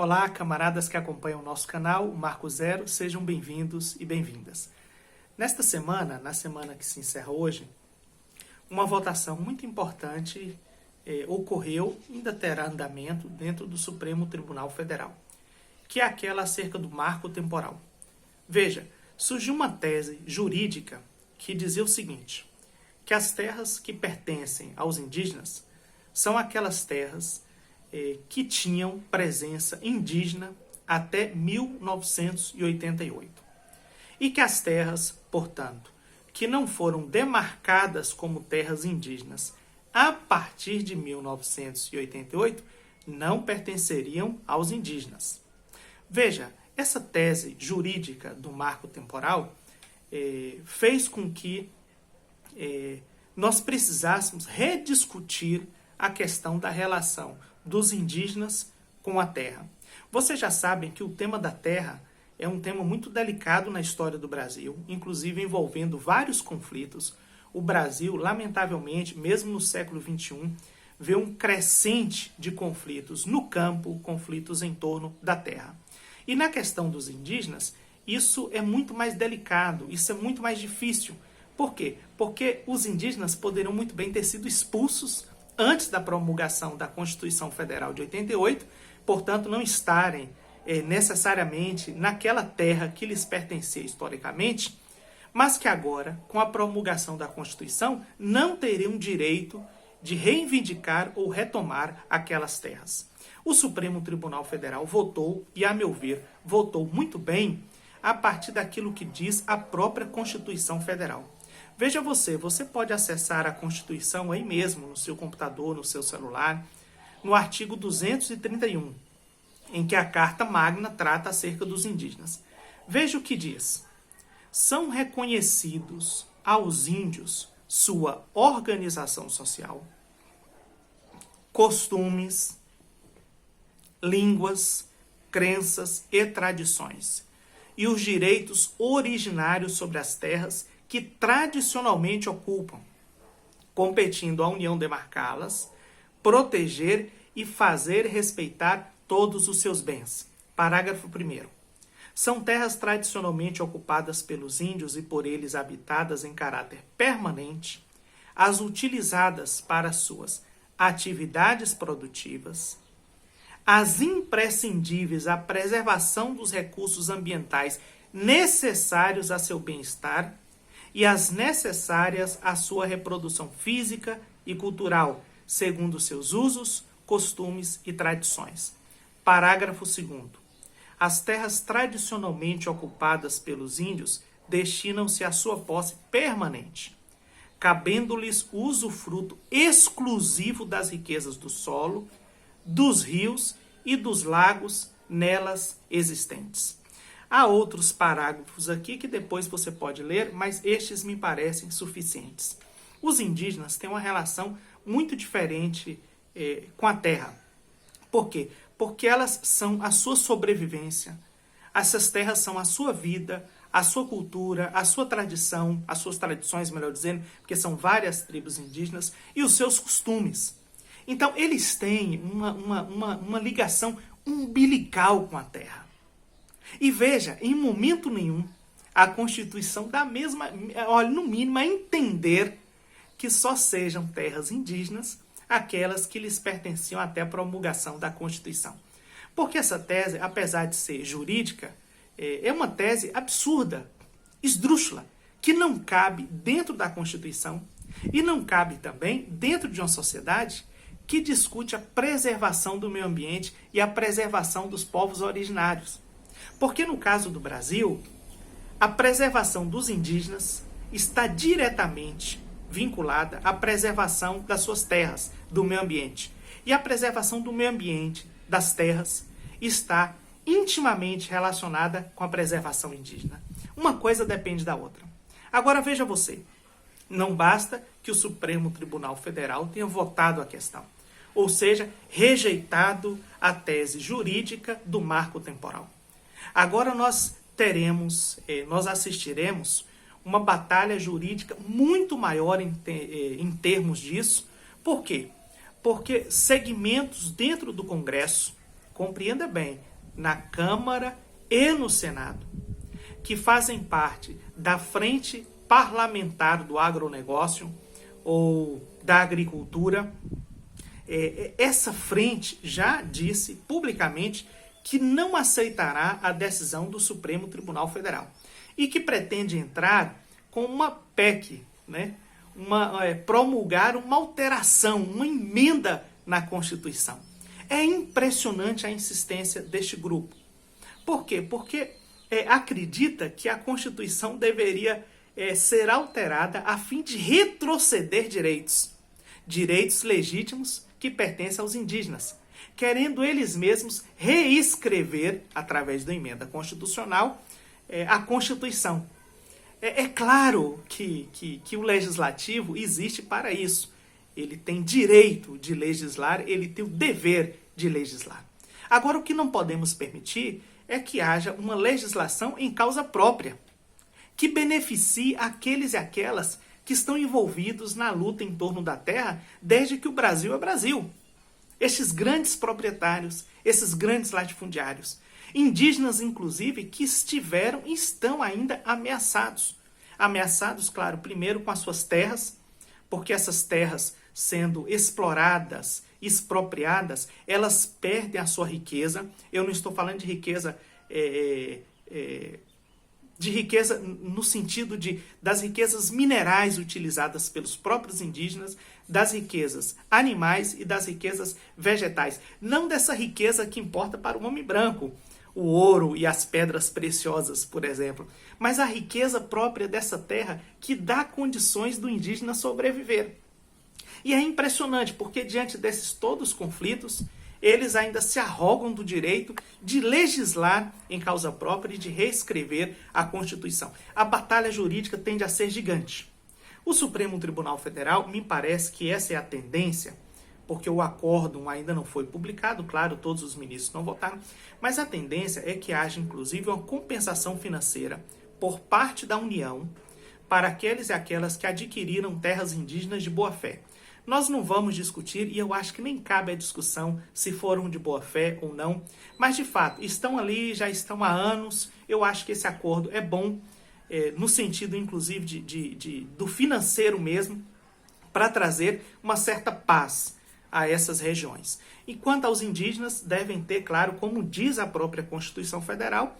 Olá, camaradas que acompanham o nosso canal, o Marco Zero, sejam bem-vindos e bem-vindas. Nesta semana, na semana que se encerra hoje, uma votação muito importante ocorreu e ainda terá andamento dentro do Supremo Tribunal Federal, que é aquela acerca do marco temporal. Veja, surgiu uma tese jurídica que dizia o seguinte, que as terras que pertencem aos indígenas são aquelas terras que tinham presença indígena até 1988. E que as terras, portanto, que não foram demarcadas como terras indígenas a partir de 1988, não pertenceriam aos indígenas. Veja, essa tese jurídica do marco temporal fez com que nós precisássemos rediscutir a questão da relação dos indígenas com a terra. Vocês já sabem que o tema da terra é um tema muito delicado na história do Brasil, inclusive envolvendo vários conflitos. O Brasil, lamentavelmente, mesmo no século XXI, vê um crescente de conflitos no campo, conflitos em torno da terra. E na questão dos indígenas, isso é muito mais delicado, isso é muito mais difícil. Por quê? Porque os indígenas poderiam muito bem ter sido expulsos antes da promulgação da Constituição Federal de 88, portanto, não estarem necessariamente naquela terra que lhes pertencia historicamente, mas que agora, com a promulgação da Constituição, não teriam direito de reivindicar ou retomar aquelas terras. O Supremo Tribunal Federal votou, e a meu ver, votou muito bem, a partir daquilo que diz a própria Constituição Federal. Veja você pode acessar a Constituição aí mesmo, no seu computador, no seu celular, no artigo 231, em que a Carta Magna trata acerca dos indígenas. Veja o que diz. São reconhecidos aos índios sua organização social, costumes, línguas, crenças e tradições, e os direitos originários sobre as terras que tradicionalmente ocupam, competindo à União demarcá-las, proteger e fazer respeitar todos os seus bens. Parágrafo 1º. São terras tradicionalmente ocupadas pelos índios e por eles habitadas em caráter permanente, as utilizadas para suas atividades produtivas, as imprescindíveis à preservação dos recursos ambientais necessários a seu bem-estar e as necessárias à sua reprodução física e cultural, segundo seus usos, costumes e tradições. Parágrafo 2º. As terras tradicionalmente ocupadas pelos índios destinam-se à sua posse permanente, cabendo-lhes o usufruto exclusivo das riquezas do solo, dos rios e dos lagos nelas existentes. Há outros parágrafos aqui que depois você pode ler, mas estes me parecem suficientes. Os indígenas têm uma relação muito diferente com a terra. Por quê? Porque elas são a sua sobrevivência. Essas terras são a sua vida, a sua cultura, a sua tradição, as suas tradições, melhor dizendo, porque são várias tribos indígenas, e os seus costumes. Então, eles têm uma ligação umbilical com a terra. E veja, em momento nenhum, a Constituição dá mesma, olha, no mínimo, a entender que só sejam terras indígenas aquelas que lhes pertenciam até a promulgação da Constituição. Porque essa tese, apesar de ser jurídica, é uma tese absurda, esdrúxula, que não cabe dentro da Constituição e não cabe também dentro de uma sociedade que discute a preservação do meio ambiente e a preservação dos povos originários. Porque no caso do Brasil, a preservação dos indígenas está diretamente vinculada à preservação das suas terras, do meio ambiente. E a preservação do meio ambiente, das terras, está intimamente relacionada com a preservação indígena. Uma coisa depende da outra. Agora veja você, não basta que o Supremo Tribunal Federal tenha votado a questão, ou seja, rejeitado a tese jurídica do marco temporal. Agora nós assistiremos uma batalha jurídica muito maior em termos disso. Por quê? Porque segmentos dentro do Congresso, compreenda bem, na Câmara e no Senado, que fazem parte da frente parlamentar do agronegócio ou da agricultura, essa frente já disse publicamente que não aceitará a decisão do Supremo Tribunal Federal e que pretende entrar com uma PEC, né? Promulgar uma alteração, uma emenda na Constituição. É impressionante a insistência deste grupo. Por quê? Porque acredita que a Constituição deveria ser alterada a fim de retroceder direitos legítimos que pertencem aos indígenas, querendo eles mesmos reescrever, através da emenda constitucional, a Constituição. É claro que o legislativo existe para isso. Ele tem direito de legislar, ele tem o dever de legislar. Agora, o que não podemos permitir é que haja uma legislação em causa própria, que beneficie aqueles e aquelas que estão envolvidos na luta em torno da terra desde que o Brasil é Brasil. Estes grandes proprietários, esses grandes latifundiários, indígenas inclusive, que estiveram e estão ainda ameaçados. Ameaçados, claro, primeiro com as suas terras, porque essas terras sendo exploradas, expropriadas, elas perdem a sua riqueza. Eu não estou falando de riqueza no sentido das riquezas minerais utilizadas pelos próprios indígenas, das riquezas animais e das riquezas vegetais. Não dessa riqueza que importa para o homem branco, o ouro e as pedras preciosas, por exemplo, mas a riqueza própria dessa terra que dá condições do indígena sobreviver. E é impressionante, porque diante desses todos os conflitos, eles ainda se arrogam do direito de legislar em causa própria e de reescrever a Constituição. A batalha jurídica tende a ser gigante. O Supremo Tribunal Federal, me parece que essa é a tendência, porque o acórdão ainda não foi publicado, claro, todos os ministros não votaram, mas a tendência é que haja, inclusive, uma compensação financeira por parte da União para aqueles e aquelas que adquiriram terras indígenas de boa-fé. Nós não vamos discutir, e eu acho que nem cabe a discussão se foram de boa-fé ou não, mas de fato, estão ali, já estão há anos. Eu acho que esse acordo é bom, no sentido inclusive do financeiro mesmo, para trazer uma certa paz a essas regiões. E quanto aos indígenas, devem ter, claro, como diz a própria Constituição Federal,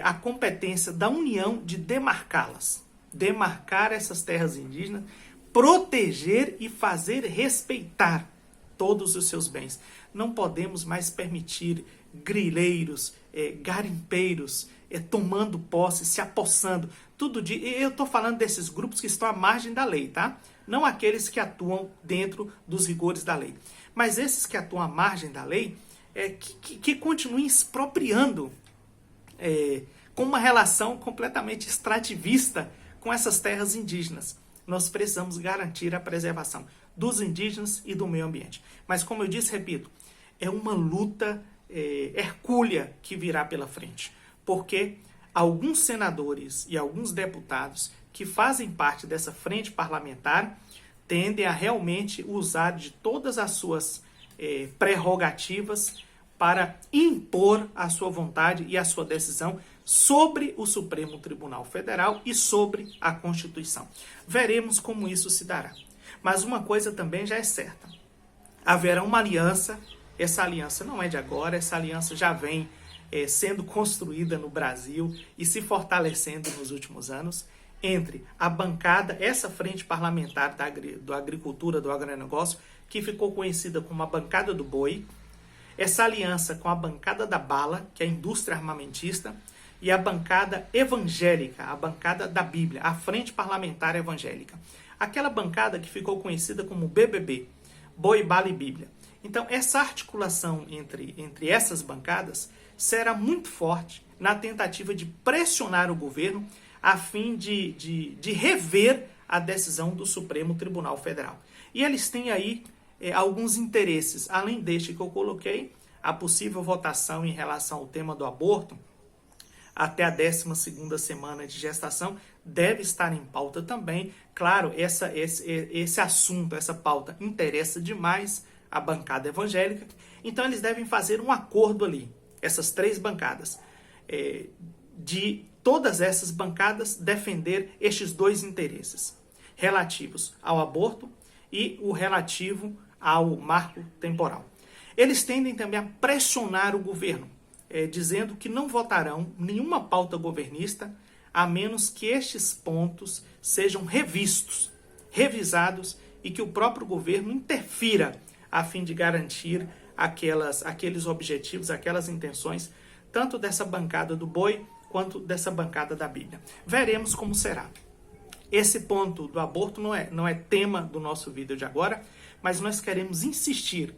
a competência da União de demarcá-las, demarcar essas terras indígenas, proteger e fazer respeitar todos os seus bens. Não podemos mais permitir grileiros, garimpeiros, tomando posse, se apossando. Eu estou falando desses grupos que estão à margem da lei, tá? Não aqueles que atuam dentro dos rigores da lei. Mas esses que atuam à margem da lei, que continuem expropriando, com uma relação completamente extrativista com essas terras indígenas. Nós precisamos garantir a preservação dos indígenas e do meio ambiente. Mas, como eu disse, repito, é uma luta hercúlea que virá pela frente. Porque alguns senadores e alguns deputados que fazem parte dessa frente parlamentar tendem a realmente usar de todas as suas prerrogativas para impor a sua vontade e a sua decisão sobre o Supremo Tribunal Federal e sobre a Constituição. Veremos como isso se dará. Mas uma coisa também já é certa. Haverá uma aliança, essa aliança não é de agora, essa aliança já vem sendo construída no Brasil e se fortalecendo nos últimos anos, entre a bancada, essa frente parlamentar da agricultura, do agronegócio, que ficou conhecida como a bancada do boi, essa aliança com a bancada da bala, que é a indústria armamentista, e a bancada evangélica, a bancada da Bíblia, a Frente Parlamentar Evangélica. Aquela bancada que ficou conhecida como BBB, Boi, Bala e Bíblia. Então, essa articulação entre essas bancadas será muito forte na tentativa de pressionar o governo a fim de rever a decisão do Supremo Tribunal Federal. E eles têm aí alguns interesses, além deste que eu coloquei, a possível votação em relação ao tema do aborto, até a 12ª semana de gestação, deve estar em pauta também. Claro, esse assunto, essa pauta interessa demais a bancada evangélica, Então eles devem fazer um acordo ali, essas 3 bancadas, de todas essas bancadas defender estes 2 interesses, relativos ao aborto e o relativo ao marco temporal. Eles tendem também a pressionar o governo, dizendo que não votarão nenhuma pauta governista, a menos que estes pontos sejam revisados e que o próprio governo interfira a fim de garantir aqueles objetivos, aquelas intenções, tanto dessa bancada do boi quanto dessa bancada da Bíblia. Veremos como será. Esse ponto do aborto não é tema do nosso vídeo de agora, mas nós queremos insistir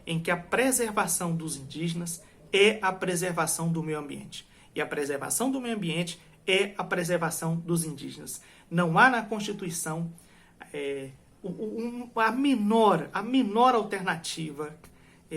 em que a preservação dos indígenas é a preservação do meio ambiente. E a preservação do meio ambiente é a preservação dos indígenas. Não há na Constituição a menor alternativa,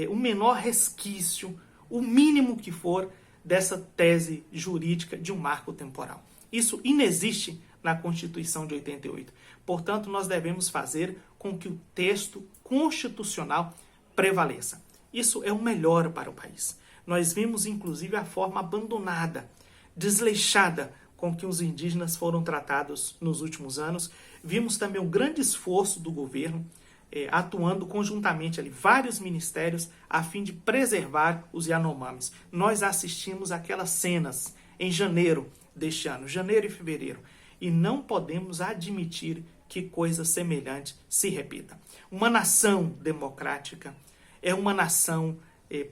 o menor resquício, o mínimo que for, dessa tese jurídica de um marco temporal. Isso inexiste na Constituição de 88. Portanto, nós devemos fazer com que o texto constitucional prevaleça. Isso é o melhor para o país. Nós vimos, inclusive, a forma abandonada, desleixada com que os indígenas foram tratados nos últimos anos. Vimos também o grande esforço do governo, atuando conjuntamente ali, vários ministérios, a fim de preservar os Yanomamis. Nós assistimos aquelas cenas em janeiro deste ano, janeiro e fevereiro, e não podemos admitir que coisa semelhante se repita. Uma nação democrática é uma nação,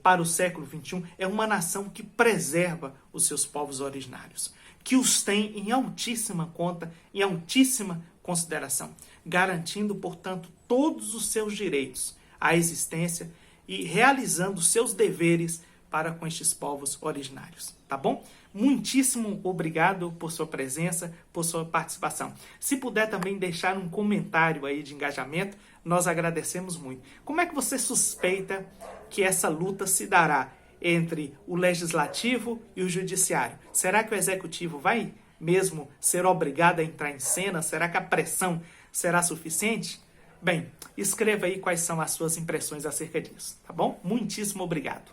para o século XXI, é uma nação que preserva os seus povos originários, que os tem em altíssima conta, em altíssima consideração, garantindo, portanto, todos os seus direitos à existência e realizando seus deveres para com estes povos originários, tá bom? Muitíssimo obrigado por sua presença, por sua participação. Se puder também deixar um comentário aí de engajamento, nós agradecemos muito. Como é que você suspeita que essa luta se dará entre o legislativo e o judiciário? Será que o executivo vai mesmo ser obrigado a entrar em cena? Será que a pressão será suficiente? Bem, escreva aí quais são as suas impressões acerca disso, tá bom? Muitíssimo obrigado.